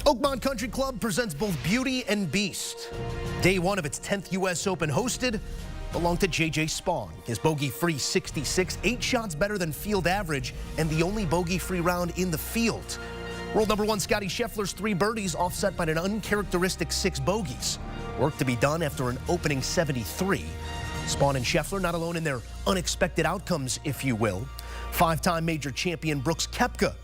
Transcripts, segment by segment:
Oakmont Country Club presents both Beauty and Beast. Day one of its 10th U.S. Open hosted belonged to J.J. Spaun. His bogey-free 66, 8 shots better than field average, and the only bogey-free round in the field. World number one Scottie Scheffler's 3 birdies offset by an uncharacteristic 6 bogeys. Work to be done after an opening 73. Spaun and Scheffler not alone in their unexpected outcomes, if you will. 5-time major champion Brooks Koepka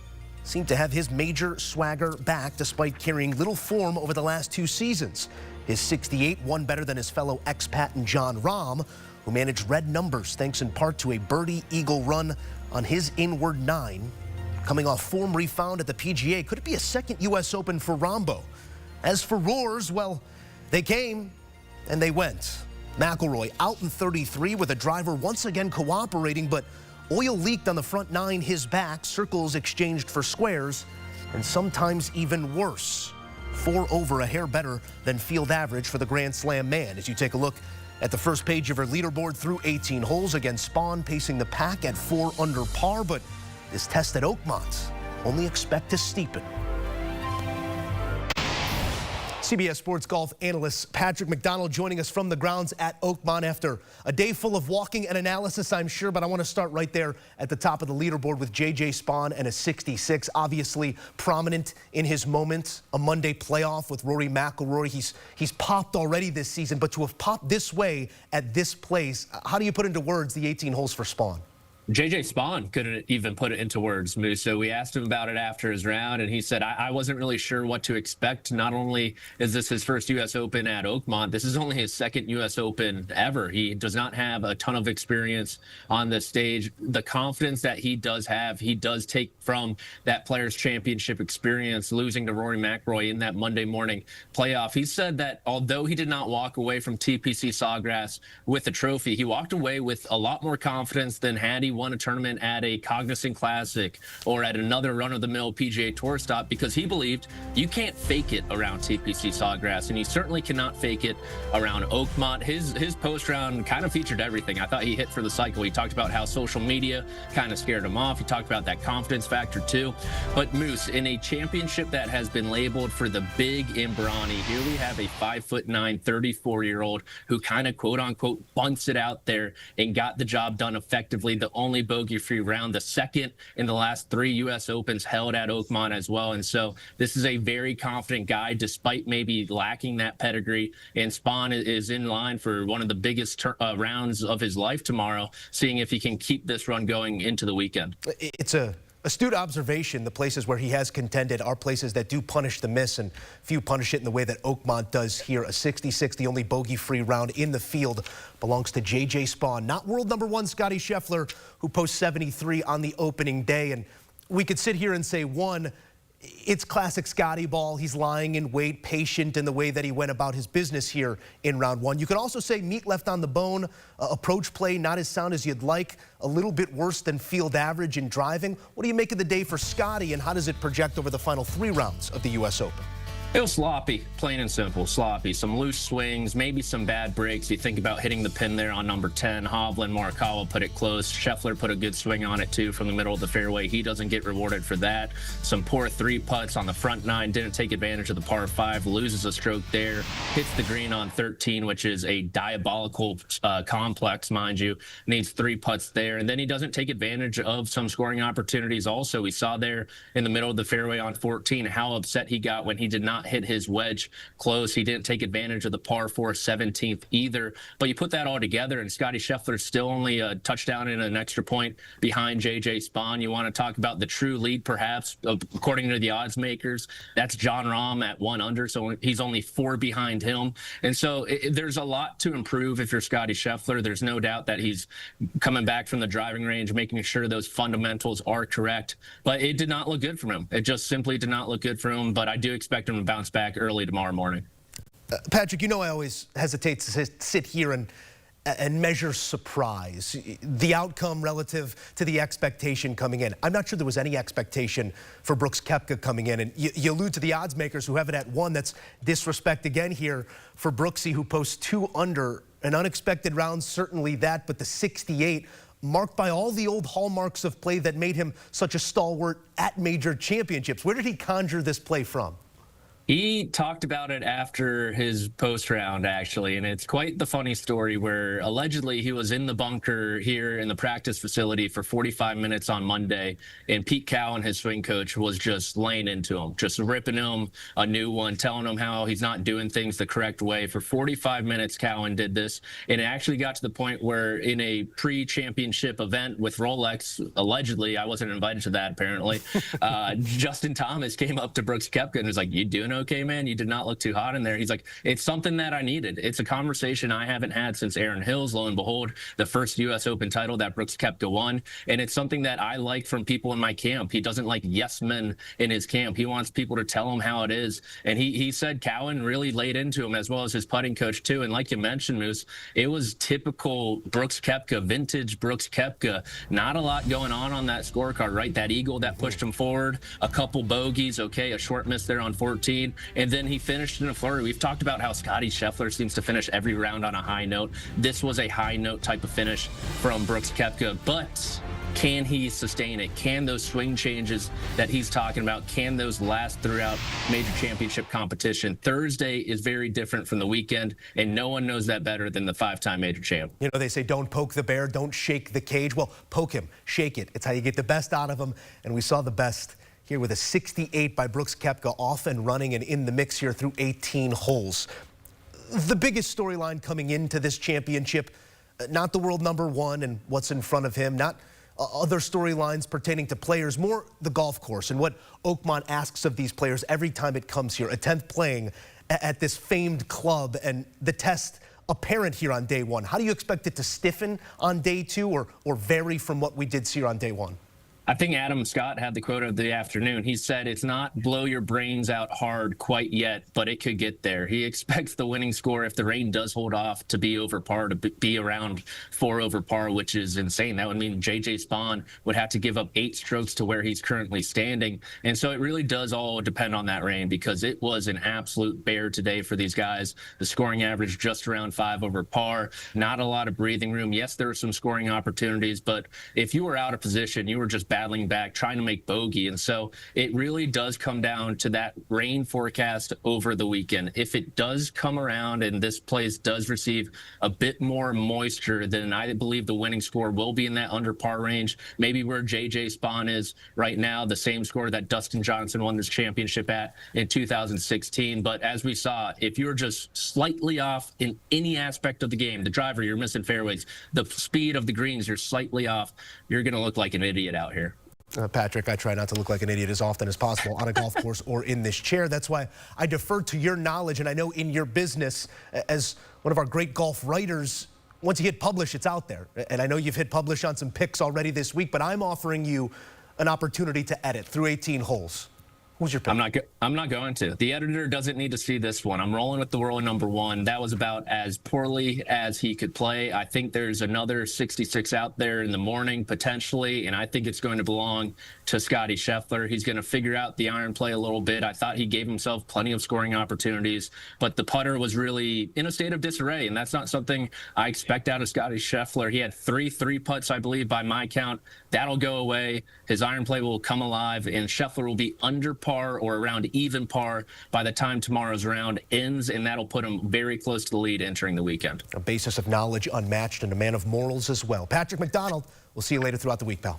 seemed to have his major swagger back despite carrying little form over the last 2 seasons. His 68 won better than his fellow expat and Jon Rahm, who managed red numbers thanks in part to a birdie-eagle run on his inward 9. Coming off form refound at the PGA, could it be a second U.S. Open for Rombo? As for roars, well, they came and they went. McIlroy out in 33 with a driver once again cooperating, but oil leaked on the front 9 his back, circles exchanged for squares, and sometimes even worse. 4 over, a hair better than field average for the Grand Slam man. As you take a look at the first page of her leaderboard through 18 holes, again Spaun pacing the pack at 4 under par, but this test at Oakmont only expect to steepen. CBS Sports golf analyst Patrick McDonald joining us from the grounds at Oakmont after a day full of walking and analysis, I'm sure, but I want to start right there at the top of the leaderboard with J.J. Spaun and a 66, obviously prominent in his moment, a Monday playoff with Rory McIlroy. He's popped already this season, but to have popped this way at this place, how do you put into words the 18 holes for Spaun? J.J. Spaun couldn't even put it into words, Moose. So we asked him about it after his round, and he said, I wasn't really sure what to expect. Not only is this his first U.S. Open at Oakmont, this is only his second U.S. Open ever. He does not have a ton of experience on this stage. The confidence that he does have, he does take from that Players' Championship experience, losing to Rory McIlroy in that Monday morning playoff. He said that although he did not walk away from TPC Sawgrass with a trophy, he walked away with a lot more confidence than had he won a tournament at a Cognizant Classic or at another run-of-the-mill PGA Tour stop, because he believed you can't fake it around TPC Sawgrass, and you certainly cannot fake it around Oakmont. His post-round kind of featured everything. I thought he hit for the cycle. He talked about how social media kind of scared him off. He talked about that confidence factor too. But Moose, in a championship that has been labeled for the big in brawny, here we have a 5'9", 34-year-old who kind of quote-unquote bunts it out there and got the job done effectively. The only bogey-free round, the second in the last 3 U.S. Opens held at Oakmont as well. And so this is a very confident guy, despite maybe lacking that pedigree. And Spaun is in line for one of the biggest rounds of his life tomorrow, seeing if he can keep this run going into the weekend. It's a astute observation. The places where he has contended are places that do punish the miss, and few punish it in the way that Oakmont does here. A 66, the only bogey-free round in the field, belongs to J.J. Spaun, not world number one Scottie Scheffler, who posts 73 on the opening day. And we could sit here and say, one, it's classic Scottie ball. He's lying in wait, patient in the way that he went about his business here in round 1. You could also say meat left on the bone, approach play not as sound as you'd like, a little bit worse than field average in driving. What do you make of the day for Scottie, and how does it project over the final 3 rounds of the U.S. Open? It was sloppy, plain and simple, sloppy. Some loose swings, maybe some bad breaks. You think about hitting the pin there on number 10. Hovland, Morikawa put it close. Scheffler put a good swing on it, too, from the middle of the fairway. He doesn't get rewarded for that. Some poor 3 putts on the front 9. Didn't take advantage of the par 5. Loses a stroke there. Hits the green on 13, which is a diabolical complex, mind you. Needs 3 putts there. And then he doesn't take advantage of some scoring opportunities also. We saw there in the middle of the fairway on 14 how upset he got when he did not hit his wedge close. He didn't take advantage of the par 4 17th either. But you put that all together, and Scottie Scheffler's still only a touchdown and an extra point behind J.J. Spaun. You want to talk about the true lead, perhaps, according to the odds makers. That's Jon Rahm at 1 under, so he's only 4 behind him. And so there's a lot to improve if you're Scottie Scheffler. There's no doubt that he's coming back from the driving range, making sure those fundamentals are correct. But it did not look good for him. It just simply did not look good for him. But I do expect him to bounce back early tomorrow morning. Patrick, you know I always hesitate to sit here and measure surprise, the outcome relative to the expectation coming in. I'm not sure there was any expectation for Brooks Koepka coming in, and you allude to the odds makers who have it at 1. That's disrespect again here for Brooksy, who posts 2 under. An unexpected round, certainly that, but the 68 marked by all the old hallmarks of play that made him such a stalwart at major championships. Where did he conjure this play from? He talked about it after his post round, actually, and it's quite the funny story where allegedly he was in the bunker here in the practice facility for 45 minutes on Monday, and Pete Cowan, his swing coach, was just laying into him, just ripping him a new one, telling him how he's not doing things the correct way. For 45 minutes, Cowan did this, and it actually got to the point where in a pre-championship event with Rolex, allegedly, I wasn't invited to that apparently, Justin Thomas came up to Brooks Koepka and was like, "You doing okay, man? You did not look too hot in there." He's like, "It's something that I needed. It's a conversation I haven't had since Aaron Hills, lo and behold, the first U.S. Open title that Brooks Koepka won. And it's something that I like from people in my camp. He doesn't like yes men in his camp. He wants people to tell him how it is." And he said Cowan really laid into him, as well as his putting coach too. And like you mentioned, Moose, it was typical Brooks Koepka, vintage Brooks Koepka. Not a lot going on that scorecard, right? That eagle that pushed him forward, a couple bogeys, okay, a short miss there on 14. And then he finished in a flurry. We've talked about how Scottie Scheffler seems to finish every round on a high note. This was a high note type of finish from Brooks Koepka, but can he sustain it? Can those swing changes that he's talking about, can those last throughout major championship competition? Thursday is very different from the weekend, and no one knows that better than the five-time major champ. You know, they say don't poke the bear, don't shake the cage. Well, poke him, shake it. It's how you get the best out of him, and we saw the best here with a 68 by Brooks Koepka, off and running and in the mix here through 18 holes. The biggest storyline coming into this championship, not the world number one and what's in front of him, not other storylines pertaining to players, more the golf course and what Oakmont asks of these players every time it comes here. A 10th playing at this famed club, and the test apparent here on day one. How do you expect it to stiffen on day two or vary from what we did see here on day one? I think Adam Scott had the quote of the afternoon. He said, "It's not blow your brains out hard quite yet, but it could get there." He expects the winning score, if the rain does hold off, to be over par, to be around 4 over par, which is insane. That would mean JJ Spaun would have to give up 8 strokes to where he's currently standing. And so it really does all depend on that rain, because it was an absolute bear today for these guys. The scoring average just around 5 over par. Not a lot of breathing room. Yes, there were some scoring opportunities, but if you were out of position, you were just battling back, trying to make bogey. And so it really does come down to that rain forecast over the weekend. If it does come around and this place does receive a bit more moisture, then I believe the winning score will be in that under par range, maybe where JJ Spaun is right now, the same score that Dustin Johnson won this championship at in 2016. But as we saw, if you're just slightly off in any aspect of the game, the driver, you're missing fairways, the speed of the greens, you're slightly off, you're going to look like an idiot out here. Patrick, I try not to look like an idiot as often as possible on a golf course or in this chair. That's why I defer to your knowledge, and I know in your business, as one of our great golf writers, once you hit publish, it's out there. And I know you've hit publish on some picks already this week, but I'm offering you an opportunity to edit through 18 holes. Who's your pick? I'm not going to. The editor doesn't need to see this one. I'm rolling with the world number one. That was about as poorly as he could play. I think there's another 66 out there in the morning, potentially, and I think it's going to belong to Scottie Scheffler. He's going to figure out the iron play a little bit. I thought he gave himself plenty of scoring opportunities, but the putter was really in a state of disarray, and that's not something I expect out of Scottie Scheffler. He had 3 3-putts, I believe, by my count. That'll go away. His iron play will come alive, and Scheffler will be under par or around even par by the time tomorrow's round ends, and that'll put him very close to the lead entering the weekend. A basis of knowledge unmatched and a man of morals as well. Patrick McDonald, we'll see you later throughout the week, pal.